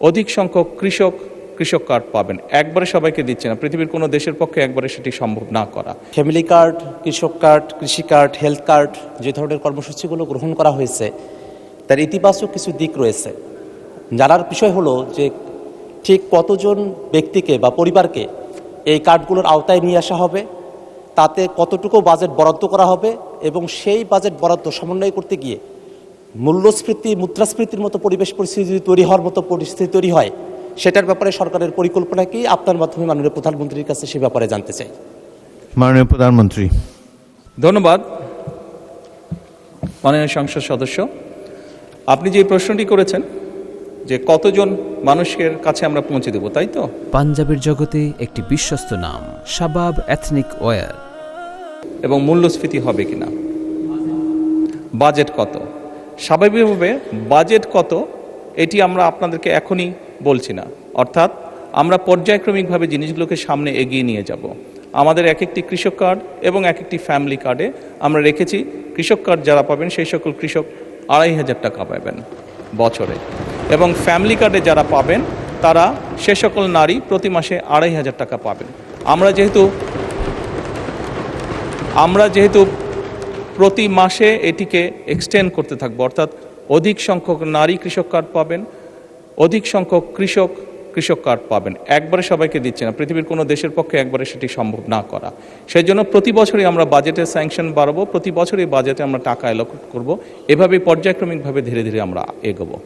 অধিক সংখ্যক কৃষক কার্ড পাবেন। একবারে সবাইকে দিচ্ছে না, পৃথিবীর কোনো দেশের পক্ষে একবারে সেটি সম্ভব না করা। ফ্যামিলি কার্ড, কৃষক কার্ড, কৃষি কার্ড, হেলথ কার্ড, যে ধরনের কর্মসূচিগুলো গ্রহণ করা হয়েছে তার ইতিবাচক কিছু দিক রয়েছে। জানার বিষয় হলো যে ঠিক কতজন ব্যক্তিকে বা পরিবারকে এই কার্ডগুলোর আওতায় নিয়ে আসা হবে, তাতে কতটুকু বাজেট বরাদ্দ করা হবে এবং সেই বাজেট বরাদ্দ সমন্বয় করতে গিয়ে মূল্যস্ফীতি, মুদ্রাস্ফীতির মতো পরিবেশ পরিস্থিতি তৈরি হওয়ার মতো পরিস্থিতি তৈরি হয়, সেটার ব্যাপারে সরকারের পরিকল্পনা কি, আপনার মাধ্যমে মাননীয় প্রধানমন্ত্রীর কাছে সে ব্যাপারে জানতে চাই। মাননীয় প্রধানমন্ত্রী। ধন্যবাদ মাননীয় সংসদ সদস্য। আপনি যে প্রশ্নটি করেছেন যে কতজন মানুষের কাছে আমরা পৌঁছে দেব, তাই তো? পাঞ্জাবের জগতে একটি বিশ্বস্ত নাম শাবাব এথনিক ওয়্যার। এবং মূল্যস্ফীতি হবে কিনা, বাজেট কত, স্বাভাবিকভাবে বাজেট কত এটি আমরা আপনাদেরকে এখনই বলছি না। অর্থাৎ আমরা পর্যায়ক্রমিকভাবে জিনিসগুলোকে সামনে এগিয়ে নিয়ে যাব। আমাদের এক একটি কৃষক কার্ড এবং এক একটি ফ্যামিলি কার্ডে আমরা রেখেছি কৃষক কার্ড যারা পাবেন সেই সকল কৃষক ২৫০০ টাকা পাবেন বছরে, এবং ফ্যামিলি কার্ডে যারা পাবেন তারা সে সকল নারী প্রতি মাসে ২৫০০ টাকা পাবেন। আমরা যেহেতু প্রতি মাসে এটিকে এক্সটেন্ড করতে থাকবো, অর্থাৎ অধিক সংখ্যক নারী কৃষক কার্ড পাবেন, অধিক সংখ্যক কৃষক কার্ড পাবেন। একবারে সবাইকে দিচ্ছে না, পৃথিবীর কোনো দেশের পক্ষে একবারে সেটি সম্ভব না করা। সেই জন্য প্রতি বছরই আমরা বাজেটের স্যাংশন বাড়াবো, প্রতি বছরই বাজেটে আমরা টাকা অ্যালোকেট করব। এভাবেই পর্যায়ক্রমিকভাবে ধীরে ধীরে আমরা এগোবো।